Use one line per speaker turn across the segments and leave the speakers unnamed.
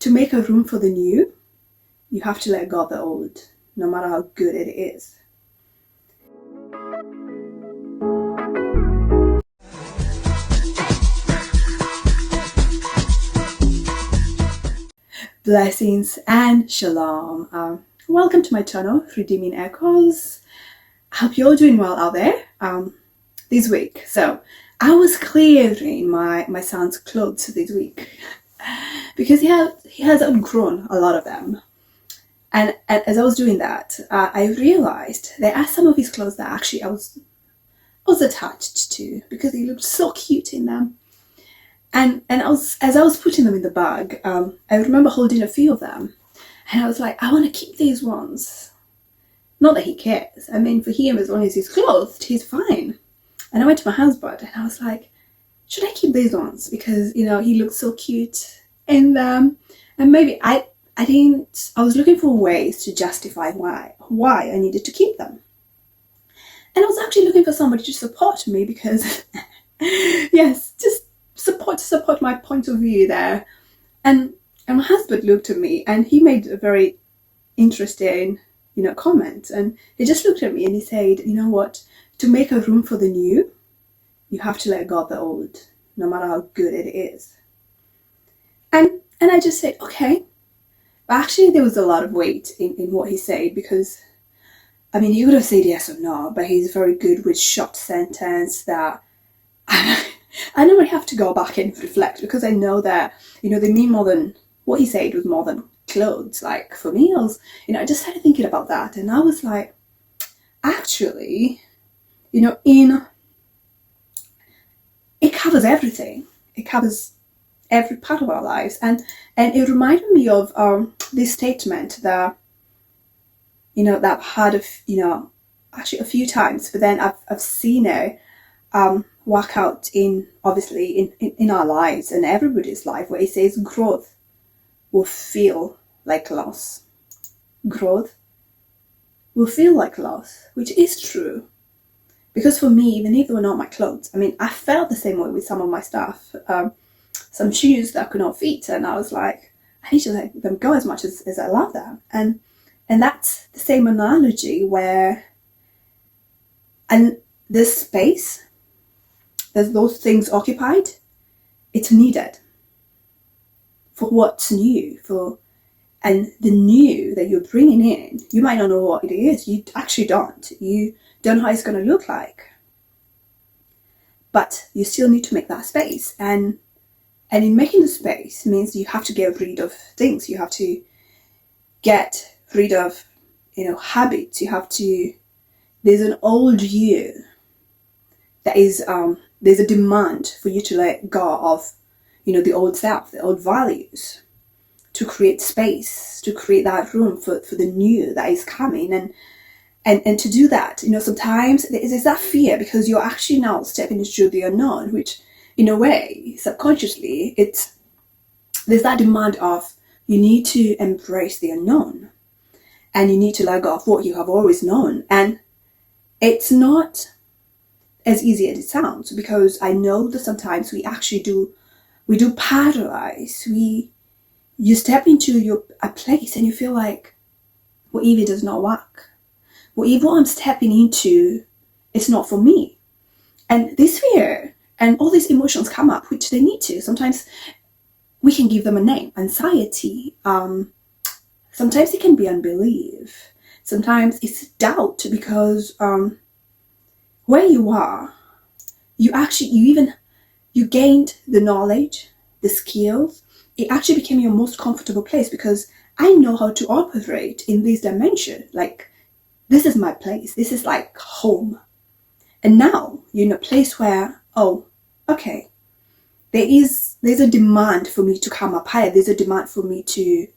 to make a room for the new, you have to let go of the old, no matter how good it is. Blessings and shalom. Welcome to my channel, Redeeming Echoes. I hope you're doing well out there this week. So I was clearing my son's clothes this week because he has outgrown a lot of them. And as I was doing that, I realized there are some of his clothes that actually I was attached to because he looked so cute in them. And as I was putting them in the bag, I remember holding a few of them, and I was like, I want to keep these ones. Not that he cares. I mean, for him, as long as he's clothed, he's fine. And I went to my husband, and I was like, should I keep these ones? Because, he looked so cute in them. And maybe I was looking for ways to justify why I needed to keep them. And I was actually looking for somebody to support me because, yes, just support my point of view there. And my husband looked at me and he made a very interesting, comment. And he just looked at me and he said, you know what, to make a room for the new, you have to let go of the old, no matter how good it is. And I just said, okay. But actually there was a lot of weight in what he said, because he would have said yes or no, but he's very good with short sentence that I don't really have to go back and reflect, because I know that, they mean more than what he said was more than clothes. Like for me, I just started thinking about that, and I was like, actually, it covers everything. It covers every part of our lives, and it reminded me of this statement that that I've heard of actually a few times, but then I've seen it work out in our lives and everybody's life, where it says growth will feel like loss. Growth will feel like loss, which is true. Because for me, even if they were not my clothes, I felt the same way with some of my stuff. Some shoes that could not fit, and I was like, I need to let them go as much as I love them. And that's the same analogy where, and this space, there's those things occupied, it's needed for what's new, and the new that you're bringing in, you might not know what it is. You actually don't. You don't know how it's going to look like, but you still need to make that space. And in making the space means you have to get rid of things. You have to get rid of, habits. There's an old you that is, there's a demand for you to let go of, the old self, the old values, to create space, to create that room for the new that is coming. And to do that, sometimes there's that fear, because you're actually now stepping into the unknown, which in a way, subconsciously, there's that demand of, you need to embrace the unknown, and you need to let go of what you have always known. And it's not as easy as it sounds, because I know that sometimes we actually do paralyze. You step into a place and you feel like, what if it does not work? What if what I'm stepping into, it's not for me? And this fear and all these emotions come up, which they need to. Sometimes we can give them a name: anxiety. Sometimes it can be unbelief. Sometimes it's doubt, because where you are, you gained the knowledge, the skills. It actually became your most comfortable place, because I know how to operate in this dimension. Like, this is my place. This is like home. And now you're in a place where, oh, okay, there's a demand for me to come up higher. There's a demand for me to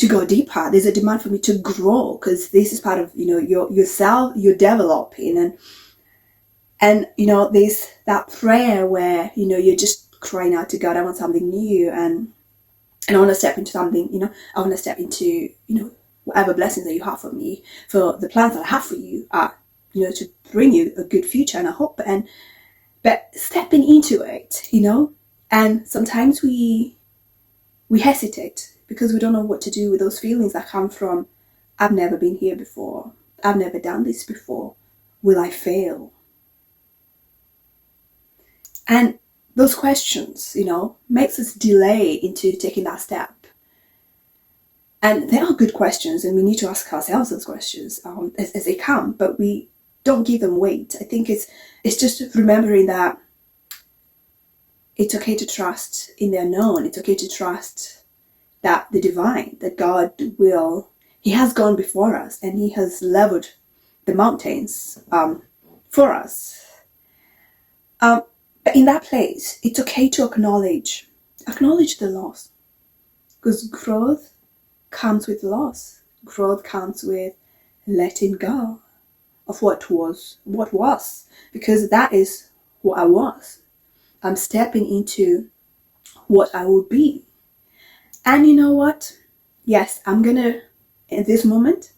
go deeper. There's a demand for me to grow, because this is part of, yourself, you're developing. And there's that prayer where, you're just crying out to God, I want something new, and I want to step into something, I want to step into, whatever blessings that you have for me, for the plans that I have for you are, to bring you a good future and a hope. But stepping into it, and sometimes we we hesitate because we don't know what to do with those feelings that come from, I've never been here before. I've never done this before. Will I fail? And those questions, makes us delay into taking that step. And they are good questions, and we need to ask ourselves those questions as they come, but we don't give them weight. I think it's just remembering that it's okay to trust in the unknown. It's okay to trust that the divine, that God He has gone before us, and He has leveled the mountains for us. But in that place, it's okay to acknowledge the loss, because growth comes with loss. Growth comes with letting go of what was, because that is what I was. I'm stepping into what I will be. And you know what? Yes, I'm gonna, in this moment,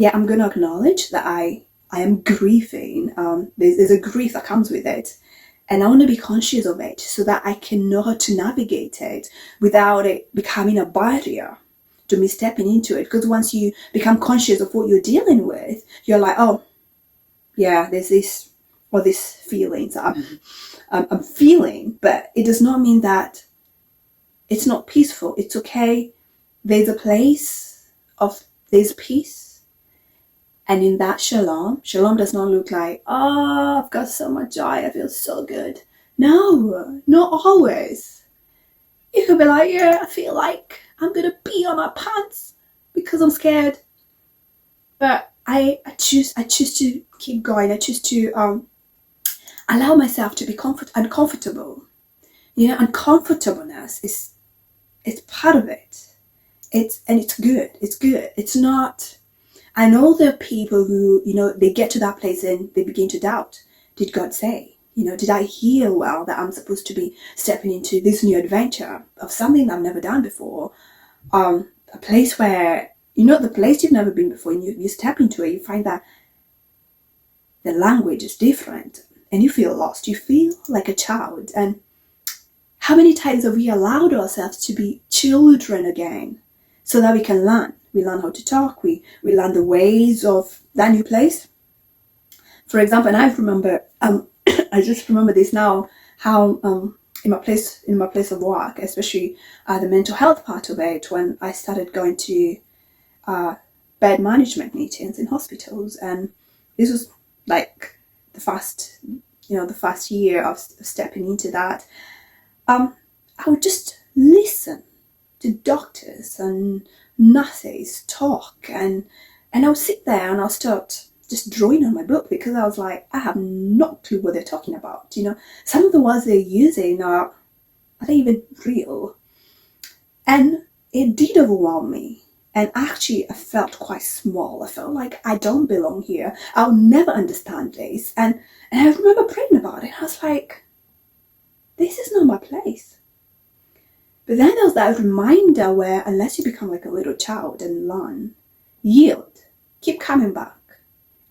I'm gonna acknowledge that I am grieving. There's a grief that comes with it. And I want to be conscious of it so that I can know how to navigate it without it becoming a barrier to me stepping into it. Because once you become conscious of what you're dealing with, you're like, oh, yeah, there's this or these feelings I'm feeling, but it does not mean that it's not peaceful. It's okay. There's a place there's peace. And in that shalom does not look like, oh, I've got so much joy, I feel so good. No, not always. It could be like, yeah, I feel like I'm going to pee on my pants because I'm scared. But I choose to keep going. I choose to allow myself to be uncomfortable. Uncomfortableness it's part of it. It's good. It's good. It's not. I know there are people who, they get to that place and they begin to doubt. Did God say? Did I hear well that I'm supposed to be stepping into this new adventure of something I've never done before? A place where, the place you've never been before, and you step into it, you find that the language is different and you feel lost. You feel like a child. And how many times have we allowed ourselves to be children again so that we can learn? We learn how to talk. We learn the ways of that new place. For example, and I remember, I just remember this now, how in my place of work, especially the mental health part of it, when I started going to bed management meetings in hospitals, and this was like the first year of stepping into that. I would just listen to doctors and nurses talk, and I would sit there and I'll start just drawing on my book, because I was like, I have no clue what they're talking about. Some of the words they're using are they even real? And it did overwhelm me. And actually, I felt quite small. I felt like I don't belong here. I'll never understand this. And I remember praying about it. I was like, this is not my place. But then there was that reminder where, unless you become like a little child and learn, yield, keep coming back,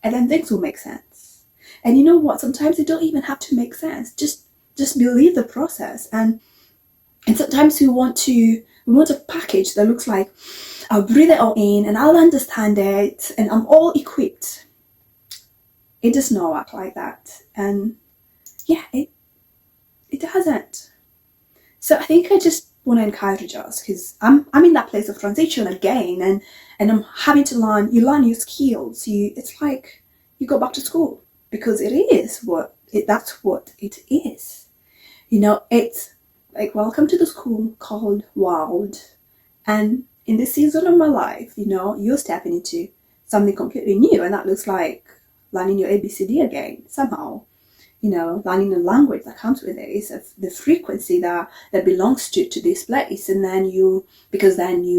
and then things will make sense. And you know what? Sometimes they don't even have to make sense. Just believe the process. And sometimes we want a package that looks like, I'll breathe it all in and I'll understand it and I'm all equipped. It does not work like that. And it doesn't. So I think I just want to encourage us, because I'm in that place of transition again, and I'm having to learn. You learn new skills. It's like you go back to school, because that's what it is. It's like, welcome to the school called world, and in this season of my life, you're stepping into something completely new, and that looks like learning your ABCD again somehow. Learning the language that comes with it is the frequency that belongs to this place. And then you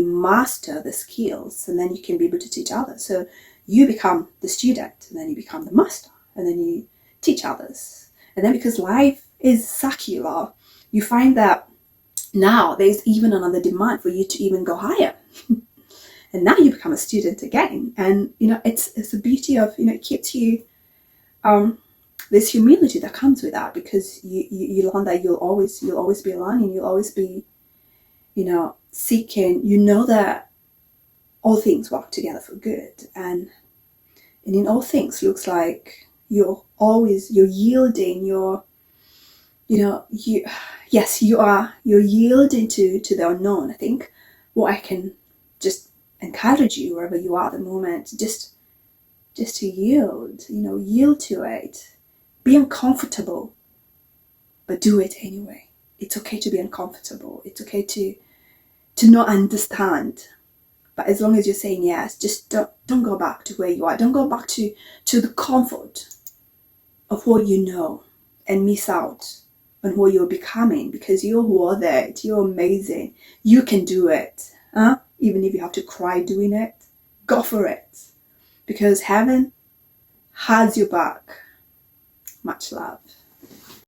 master the skills, and then you can be able to teach others. So you become the student, and then you become the master, and then you teach others. And then, because life is circular, you find that now there's even another demand for you to even go higher. And now you become a student again. And, it's the beauty of, it keeps you, there's humility that comes with that, because you learn that you'll always be learning, you'll always be seeking, you know that all things work together for good, and in all things looks like you're yielding, you're yielding to the unknown. I think what I can just encourage you wherever you are at the moment, just to yield to it. Be uncomfortable, but do it anyway. It's okay to be uncomfortable. It's okay to not understand. But as long as you're saying yes, just don't go back to where you are. Don't go back to the comfort of what you know and miss out on what you're becoming, because you're worth it. You're amazing. You can do it. Even if you have to cry doing it, go for it. Because heaven has your back. Much love.